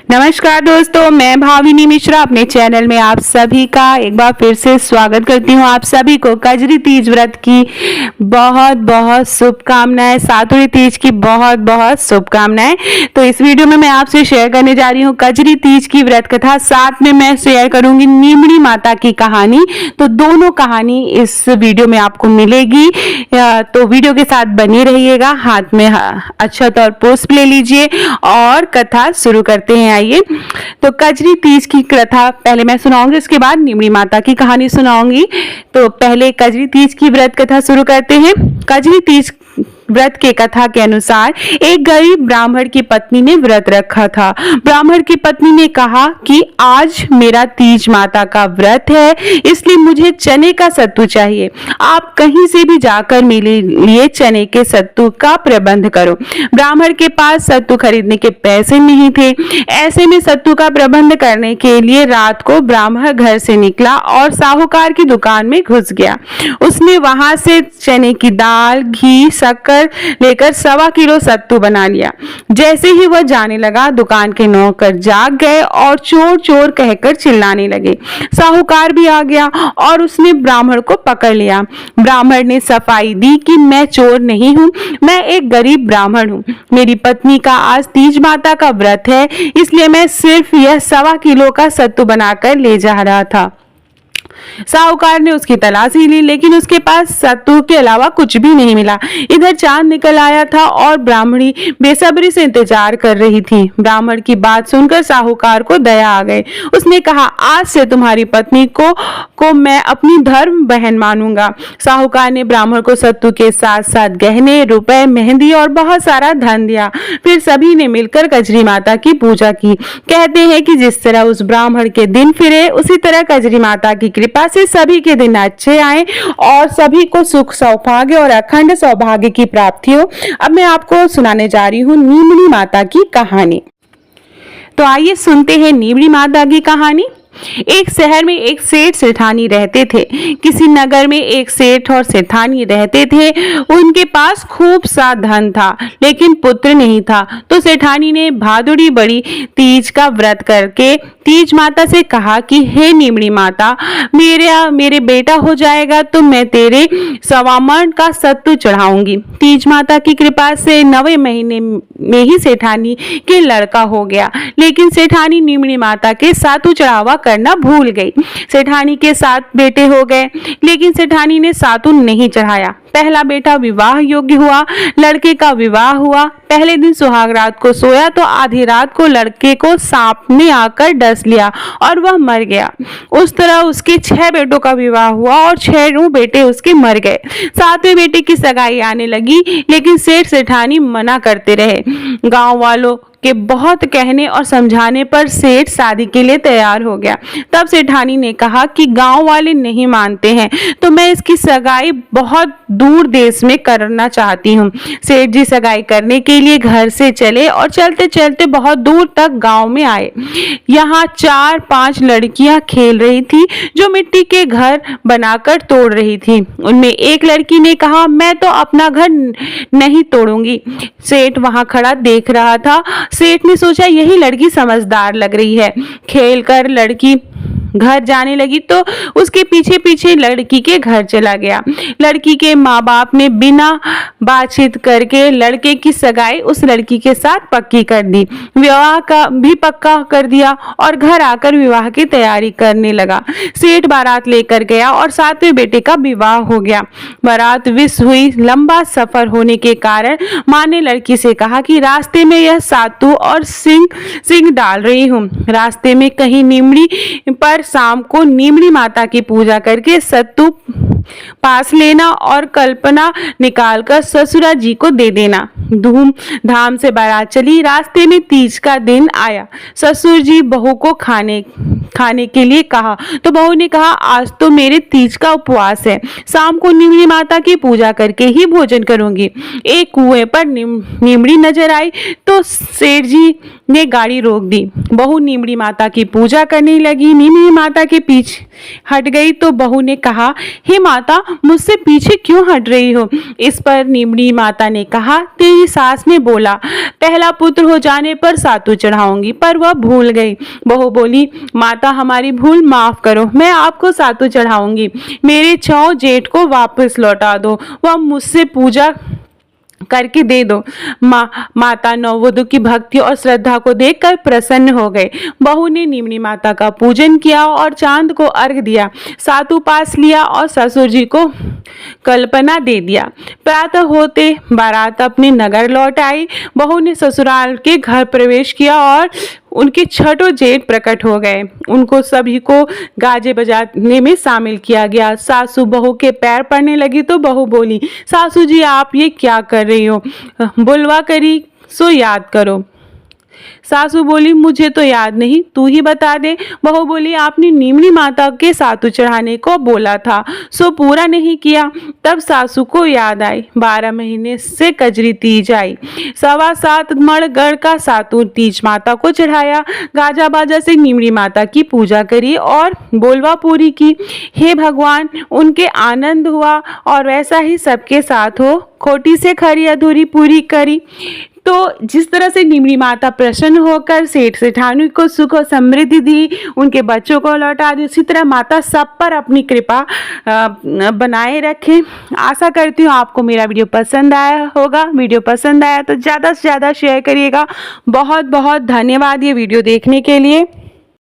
नमस्कार दोस्तों, मैं भाविनी मिश्रा अपने चैनल में आप सभी का एक बार फिर से स्वागत करती हूँ। आप सभी को कजरी तीज व्रत की बहुत बहुत शुभकामनाएं, सातुरी तीज की बहुत बहुत शुभकामनाएं। तो इस वीडियो में मैं आपसे शेयर करने जा रही हूँ कजरी तीज की व्रत कथा, साथ में मैं शेयर करूंगी नीमड़ी माता की कहानी। तो दोनों कहानी इस वीडियो में आपको मिलेगी, तो वीडियो के साथ बने रहिएगा। हाथ में अक्षत और पुष्प ले लीजिए और कथा शुरू करते हैं। आइए, तो कजरी तीज की कथा पहले मैं सुनाऊंगी, उसके बाद नीमड़ी माता की कहानी सुनाऊंगी। तो पहले कजरी तीज की व्रत कथा शुरू करते हैं। कजरी तीज व्रत के कथा के अनुसार एक गरीब ब्राह्मण की पत्नी ने व्रत रखा था। ब्राह्मण की पत्नी ने कहा कि आज मेरा तीज माता का व्रत है, इसलिए मुझे चने का सत्तू चाहिए। आप कहीं से भी जाकर मेरे लिए चने के सत्तू का प्रबंध करो। ब्राह्मण के पास सत्तू खरीदने के पैसे नहीं थे। ऐसे में सत्तू का प्रबंध करने के लिए रात को ब्राह्मण घर से निकला और साहूकार की दुकान में घुस गया। उसने वहां से चने की दाल, घी, शक्कर लेकर 1.25 किलो सत्तू बना लिया। जैसे ही वह जाने लगा, दुकान के नौकर जाग गए और चोर चोर कहकर चिल्लाने लगे। साहूकार भी आ गया और उसने ब्राह्मण को पकड़ लिया। ब्राह्मण ने सफाई दी कि मैं चोर नहीं हूँ, मैं एक गरीब ब्राह्मण हूँ। मेरी पत्नी का आज तीज माता का व्रत है, इसलिए मैं सिर्फ यह 1.25 किलो का सत्तू बनाकर ले जा रहा था। साहूकार ने उसकी तलाशी ली, लेकिन उसके पास सत्तू के अलावा कुछ भी नहीं मिला। इधर चांद निकल आया था और ब्राह्मणी बेसब्री से इंतजार कर रही थी। ब्राह्मण की बात सुनकर साहूकार को दया आ गई। उसने कहा, आज से तुम्हारी पत्नी को मैं अपनी धर्म बहन मानूंगा। साहूकार ने ब्राह्मण को सत्तू के साथ साथ गहने, रुपए, मेहंदी और बहुत सारा धन दिया। फिर सभी ने मिलकर कजरी माता की पूजा की। कहते हैं कि जिस तरह उस ब्राह्मण के दिन फिरे, उसी तरह कजरी माता की कृपा से सभी के दिन अच्छे आए और सभी को सुख, सौभाग्य और अखंड सौभाग्य की प्राप्ति हो। अब मैं आपको सुनाने जा रही हूँ नीमड़ी माता की कहानी। तो आइए सुनते हैं नीमड़ी माता की कहानी। एक शहर में एक सेठ सेठानी रहते थे। किसी नगर में एक सेठ और सेठानी रहते थे। उनके पास खूब सा धन था, लेकिन पुत्र नहीं था। तो सेठानी ने भादुड़ी बड़ी तीज का व्रत करके तीज माता से कहा कि हे नीमड़ी माता, मेरे बेटा हो जाएगा तो मैं तेरे 1.25 मन का सत्तू चढ़ाऊंगी। तीज माता की कृपा से 9वें महीने में ही सेठानी के लड़का हो गया, लेकिन सेठानी नीमड़ी माता के सातू चढ़ावा करना भूल गई। सेठानी के 7 बेटे हो गए, लेकिन सेठानी ने सातू नहीं चढ़ाया। पहला बेटा विवाह योग्य हुआ। लड़के का विवाह हुआ। पहले दिन सुहाग रात को सोया तो आधी रात को लड़के को सांप ने आकर डस लिया और वह मर गया। उस तरह उसके 6 बेटों का विवाह हुआ और 6 बेटे उसके मर गए। 7वें बेटे की सगाई आने लगी, लेकिन सेठ सेठानी मना करते रहे। गांव वालों के बहुत कहने और समझाने पर सेठ शादी के लिए तैयार हो गया। तब सेठानी ने कहा कि गांव वाले नहीं मानते हैं, तो मैं इसकी सगाई बहुत दूर देश में करना चाहती हूँ। सेठ जी सगाई करने के लिए घर से चले और चलते चलते बहुत दूर तक गांव में आए। यहाँ 4-5 लड़कियां खेल रही थी, जो मिट्टी के घर बनाकर तोड़ रही थी। उनमें एक लड़की ने कहा, मैं तो अपना घर नहीं तोड़ूंगी। सेठ वहां खड़ा देख रहा था। सेठ ने सोचा, यही लड़की समझदार लग रही है। खेलकर लड़की घर जाने लगी तो उसके पीछे पीछे लड़की के घर चला गया। लड़की के माँ बाप ने बिना बातचीत करके लड़के की सगाई उस लड़की के साथ पक्की कर दी। विवाह का भी पक्का कर दिया और घर आकर विवाह की तैयारी करने लगा। सेठ बारात लेकर गया और 7वें बेटे का विवाह हो गया। बारात मिस हुई। लंबा सफर होने के कारण माँ ने लड़की से कहा कि रास्ते में यह सातू और सिंग डाल रही हूँ। रास्ते में कहीं नीमड़ी पर शाम को नीमड़ी माता की पूजा करके सत्तू पास लेना और कल्पना निकालकर ससुरा जी को दे देना। धूम धाम से बारात चली। रास्ते में तीज का दिन आया। ससुर जी बहू को खाने के लिए कहा, तो बहू ने कहा, आज तो मेरे तीज का उपवास है, शाम को नीमड़ी माता की पूजा करके ही भोजन करूंगी। एक कुएं पर नीमड़ी नजर आई तो सेठ जी ने गाड़ी रोक दी। बहू नीमड़ी माता की पूजा करने लगी। नीमड़ी माता के पीछे हट गई तो बहू ने कहा, हे माता, मुझसे पीछे क्यों हट रही हो? इस पर नीमड़ी माता ने कहा, तेरी सास ने बोला पहला पुत्र हो जाने पर सातु चढ़ाऊंगी, पर वह भूल गई। बहू बोली, माता हमारी भूल माफ करो, मैं आपको सातु चढ़ाऊंगी। मेरे 6 जेठ को वापस लौटा दो, वह मुझसे पूजा करके दे दो। माता नववधू की भक्ति और श्रद्धा को देखकर प्रसन्न हो गए। बहू ने नीमड़ी माता का पूजन किया और चांद को अर्घ दिया, सातु पास लिया और ससुर जी को कल्पना दे दिया। प्रातः होते बारात अपने नगर लौट आई। बहू ने ससुराल के घर प्रवेश किया और उनके 6 जेठ प्रकट हो गए। उनको सभी को गाजे बजाने में शामिल किया गया। सासू बहू के पैर पड़ने लगी तो बहू बोली, सासू जी आप ये क्या कर रही हो? बुलवा करी सो याद करो। सासू बोली, मुझे तो याद नहीं, तू ही बता दे। बहू बोली, आपने नीमड़ी माता के सातु चढ़ाने को बोला था, सो पूरा नहीं किया। तब सासू को याद आई, 12 महीने से कजरी तीज आई। 7.25 मण गढ़ का सातु तीज माता को चढ़ाया। गाजा बाजा से नीमड़ी माता की पूजा करी और बोलवा पूरी की। हे भगवान, उनके आनंद हुआ और वैसा ही सबके साथ हो। खोटी से खरी अधूरी पूरी करी। तो जिस तरह से नीमड़ी माता प्रसन्न होकर सेठ सेठानी को सुख और समृद्धि दी, उनके बच्चों को लौटा दी, उसी तरह माता सब पर अपनी कृपा बनाए रखें। आशा करती हूँ आपको मेरा वीडियो पसंद आया होगा। वीडियो पसंद आया तो ज़्यादा से ज़्यादा शेयर करिएगा। बहुत बहुत धन्यवाद ये वीडियो देखने के लिए।